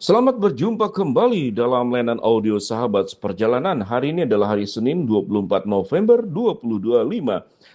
Selamat berjumpa kembali dalam layanan audio Sahabat Seperjalanan. Hari ini adalah hari Senin 24 November 2025.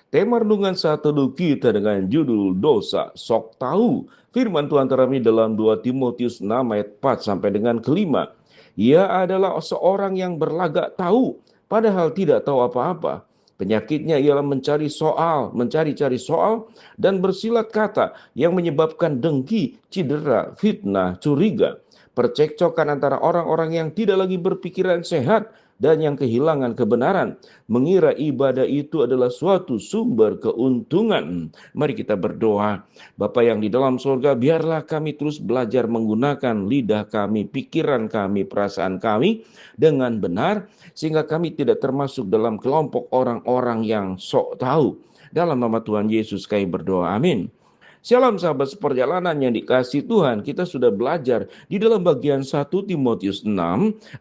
Tema renungan saat teduh kita dengan judul Dosa Sok Tahu. Firman Tuhan terambil dalam 2 Timotius 6 ayat 4 sampai dengan kelima. Ia adalah seorang yang berlagak tahu, padahal tidak tahu apa-apa. Penyakitnya ialah mencari-cari soal, dan bersilat kata yang menyebabkan dengki, cedera, fitnah, curiga. Percekcokan antara orang-orang yang tidak lagi berpikiran sehat dan yang kehilangan kebenaran, mengira ibadah itu adalah suatu sumber keuntungan. Mari kita berdoa. Bapa yang di dalam surga, biarlah kami terus belajar menggunakan lidah kami, pikiran kami, perasaan kami dengan benar, sehingga kami tidak termasuk dalam kelompok orang-orang yang sok tahu. Dalam nama Tuhan Yesus kami berdoa, amin. Shalom sahabat seperjalanan yang dikasih Tuhan, kita sudah belajar di dalam bagian 1 Timotius 6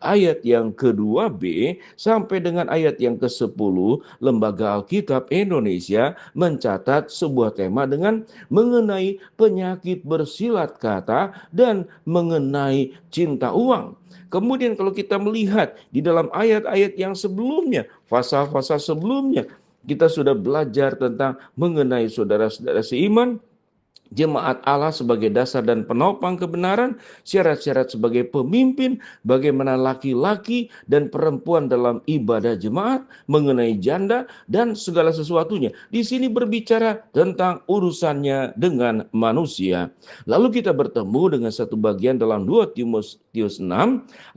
ayat yang ke-2b sampai dengan ayat yang ke-10. Lembaga Alkitab Indonesia mencatat sebuah tema dengan mengenai penyakit bersilat kata dan mengenai cinta uang. Kemudian kalau kita melihat di dalam ayat-ayat yang sebelumnya, pasal-pasal sebelumnya, kita sudah belajar tentang mengenai saudara-saudara seiman, jemaat Allah sebagai dasar dan penopang kebenaran, syarat-syarat sebagai pemimpin, bagaimana laki-laki dan perempuan dalam ibadah jemaat, mengenai janda dan segala sesuatunya. Di sini berbicara tentang urusannya dengan manusia. Lalu kita bertemu dengan satu bagian dalam 2 Timotius 6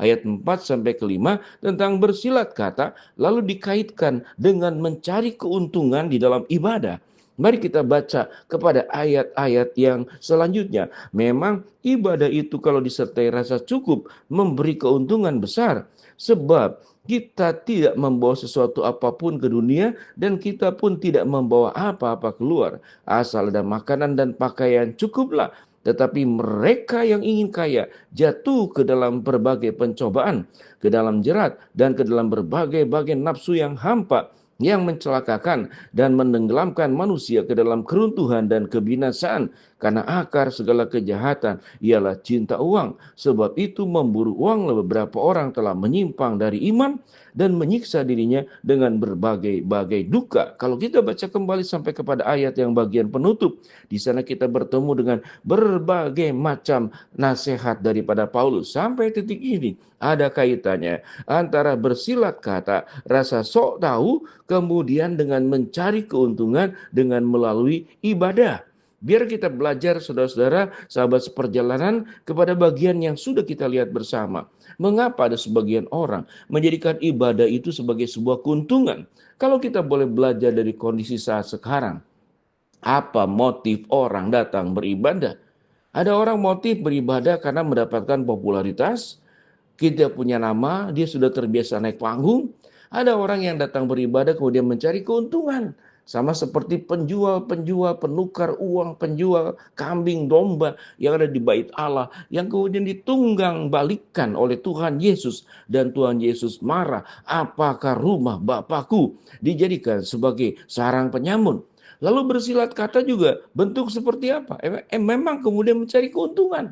ayat 4 sampai ke 5 tentang bersilat kata, lalu dikaitkan dengan mencari keuntungan di dalam ibadah. Mari kita baca kepada ayat-ayat yang selanjutnya. Memang ibadah itu kalau disertai rasa cukup memberi keuntungan besar. Sebab kita tidak membawa sesuatu apapun ke dunia dan kita pun tidak membawa apa-apa keluar. Asal ada makanan dan pakaian cukuplah. Tetapi mereka yang ingin kaya jatuh ke dalam berbagai pencobaan, ke dalam jerat dan ke dalam berbagai-bagai nafsu yang hampa, yang mencelakakan dan menenggelamkan manusia ke dalam keruntuhan dan kebinasaan. Karena akar segala kejahatan ialah cinta uang. Sebab itu memburu uang beberapa orang telah menyimpang dari iman dan menyiksa dirinya dengan berbagai-bagai duka. Kalau kita baca kembali sampai kepada ayat yang bagian penutup, di sana kita bertemu dengan berbagai macam nasihat daripada Paulus. Sampai titik ini ada kaitannya antara bersilat kata, rasa sok tahu, kemudian dengan mencari keuntungan dengan melalui ibadah. Biar kita belajar saudara-saudara, sahabat seperjalanan, kepada bagian yang sudah kita lihat bersama. Mengapa ada sebagian orang menjadikan ibadah itu sebagai sebuah keuntungan? Kalau kita boleh belajar dari kondisi saat sekarang, apa motif orang datang beribadah? Ada orang motif beribadah karena mendapatkan popularitas, kita punya nama, dia sudah terbiasa naik panggung. Ada orang yang datang beribadah kemudian mencari keuntungan. Sama seperti penjual-penjual, penukar uang, penjual kambing, domba yang ada di bait Allah, yang kemudian ditunggang balikan oleh Tuhan Yesus. Dan Tuhan Yesus marah, apakah rumah Bapakku dijadikan sebagai sarang penyamun? Lalu bersilat kata juga bentuk seperti apa? Memang kemudian mencari keuntungan.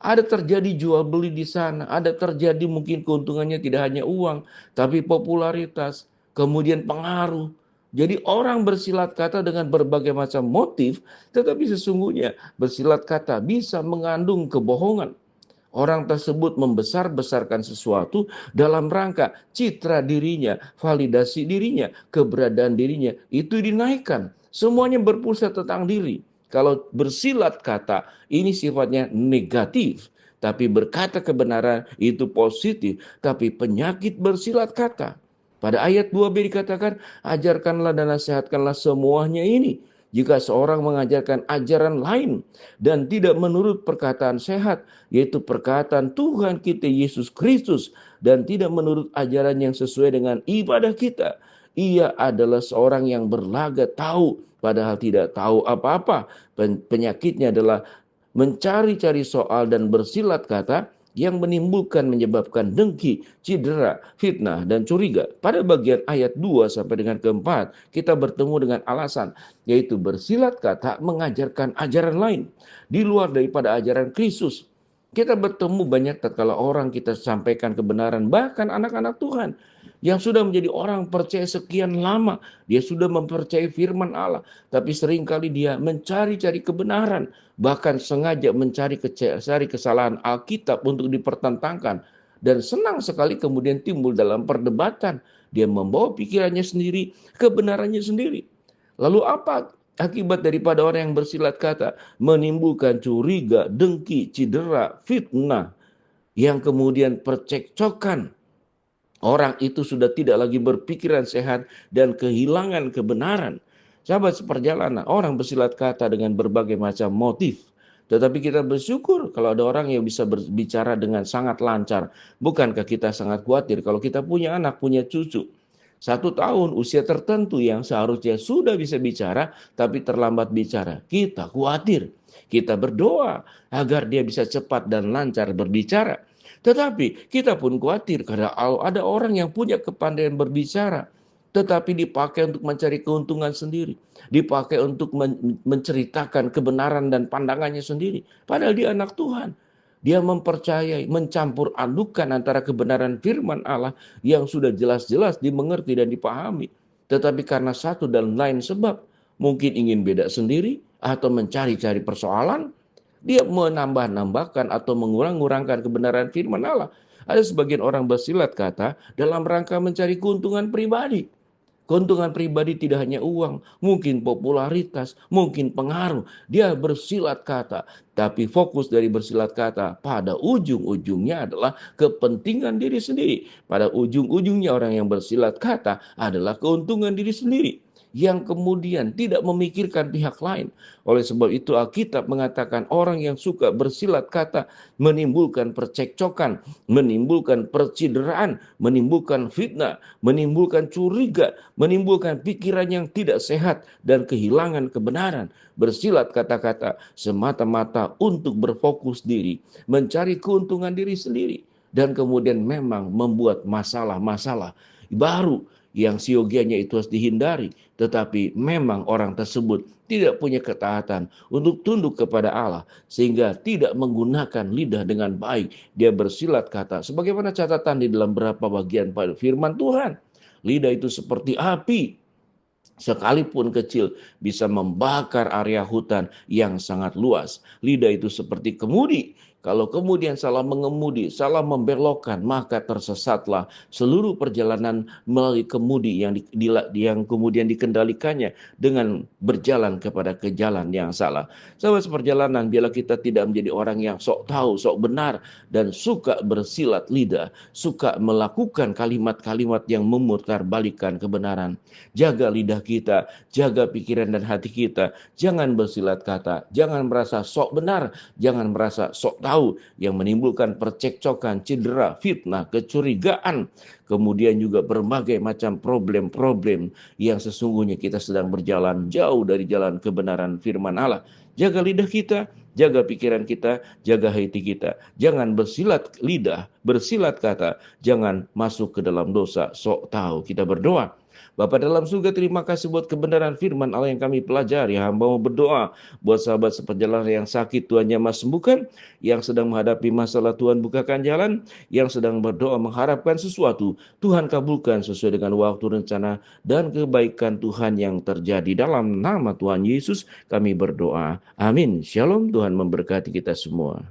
Ada terjadi jual beli di sana, ada terjadi mungkin keuntungannya tidak hanya uang, tapi popularitas, kemudian pengaruh. Jadi orang bersilat kata dengan berbagai macam motif, tetapi sesungguhnya bersilat kata bisa mengandung kebohongan. Orang tersebut membesar-besarkan sesuatu dalam rangka citra dirinya, validasi dirinya, keberadaan dirinya, itu dinaikkan. Semuanya berpusat tentang diri. Kalau bersilat kata, ini sifatnya negatif. Tapi berkata kebenaran itu positif. Tapi penyakit bersilat kata. Pada ayat 2b dikatakan, ajarkanlah dan nasihatkanlah semuanya ini. Jika seorang mengajarkan ajaran lain dan tidak menurut perkataan sehat, yaitu perkataan Tuhan kita Yesus Kristus, dan tidak menurut ajaran yang sesuai dengan ibadah kita, ia adalah seorang yang berlagak tahu, padahal tidak tahu apa-apa. Penyakitnya adalah mencari-cari soal dan bersilat kata yang menyebabkan dengki, cedera, fitnah, dan curiga. Pada bagian ayat 2 sampai dengan ke-4, kita bertemu dengan alasan, yaitu bersilat kata mengajarkan ajaran lain, di luar daripada ajaran Kristus. Kita bertemu banyak tatkala orang kita sampaikan kebenaran, bahkan anak-anak Tuhan yang sudah menjadi orang percaya sekian lama, dia sudah mempercayai firman Allah, tapi seringkali dia mencari-cari kebenaran, bahkan sengaja cari kesalahan Alkitab untuk dipertentangkan, dan senang sekali kemudian timbul dalam perdebatan. Dia membawa pikirannya sendiri, kebenarannya sendiri. Lalu apa akibat daripada orang yang bersilat kata? Menimbulkan curiga, dengki, cedera, fitnah, yang kemudian percekcokan. Orang itu sudah tidak lagi berpikiran sehat dan kehilangan kebenaran. Sahabat seperjalanan, orang bersilat kata dengan berbagai macam motif. Tetapi kita bersyukur kalau ada orang yang bisa berbicara dengan sangat lancar. Bukankah kita sangat khawatir kalau kita punya anak, punya cucu? 1 tahun usia tertentu yang seharusnya sudah bisa bicara, tapi terlambat bicara. Kita khawatir. Kita berdoa agar dia bisa cepat dan lancar berbicara. Tetapi kita pun khawatir karena ada orang yang punya kepandaian berbicara, tetapi dipakai untuk mencari keuntungan sendiri. Dipakai untuk menceritakan kebenaran dan pandangannya sendiri. Padahal dia anak Tuhan. Dia mempercayai, mencampur adukan antara kebenaran firman Allah yang sudah jelas-jelas dimengerti dan dipahami. Tetapi karena satu dan lain sebab, mungkin ingin beda sendiri atau mencari-cari persoalan, dia menambah-nambahkan atau mengurang-urangkan kebenaran firman Allah. Ada sebagian orang bersilat kata dalam rangka mencari keuntungan pribadi. Keuntungan pribadi tidak hanya uang, mungkin popularitas, mungkin pengaruh. Dia bersilat kata, tapi fokus dari bersilat kata pada ujung-ujungnya adalah kepentingan diri sendiri. Pada ujung-ujungnya orang yang bersilat kata adalah keuntungan diri sendiri, yang kemudian tidak memikirkan pihak lain. Oleh sebab itu Alkitab mengatakan orang yang suka bersilat kata menimbulkan percekcokan, menimbulkan percideraan, menimbulkan fitnah, menimbulkan curiga, menimbulkan pikiran yang tidak sehat dan kehilangan kebenaran. Bersilat kata-kata semata-mata untuk berfokus diri, mencari keuntungan diri sendiri, dan kemudian memang membuat masalah-masalah baru yang siogianya itu harus dihindari. Tetapi memang orang tersebut tidak punya ketaatan untuk tunduk kepada Allah, sehingga tidak menggunakan lidah dengan baik. Dia bersilat kata, sebagaimana catatan di dalam beberapa bagian pada firman Tuhan. Lidah itu seperti api, sekalipun kecil bisa membakar area hutan yang sangat luas. Lidah itu seperti kemudi. Kalau kemudian salah mengemudi, salah membelokkan, maka tersesatlah seluruh perjalanan melalui kemudi yang kemudian dikendalikannya dengan berjalan kepada ke jalan yang salah. Sahabat seperjalanan, biarlah kita tidak menjadi orang yang sok tahu, sok benar, dan suka bersilat lidah, suka melakukan kalimat-kalimat yang memutarbalikkan kebenaran. Jaga lidah kita, jaga pikiran dan hati kita. Jangan bersilat kata, jangan merasa sok benar, jangan merasa sok tahu, yang menimbulkan percekcokan, cedera, fitnah, kecurigaan, kemudian juga berbagai macam problem-problem yang sesungguhnya kita sedang berjalan jauh dari jalan kebenaran firman Allah. Jaga lidah kita, jaga pikiran kita, jaga hati kita. Jangan bersilat lidah, bersilat kata, jangan masuk ke dalam dosa sok tahu. Kita berdoa. Bapa dalam surga, terima kasih buat kebenaran firman Allah yang kami pelajari. Hamba mau berdoa buat sahabat seperjalanan yang sakit, Tuhan jamah sembuhkan. Yang sedang menghadapi masalah, Tuhan bukakan jalan. Yang sedang berdoa mengharapkan sesuatu, Tuhan kabulkan sesuai dengan waktu, rencana, dan kebaikan Tuhan yang terjadi. Dalam nama Tuhan Yesus kami berdoa. Amin. Shalom, Tuhan memberkati kita semua.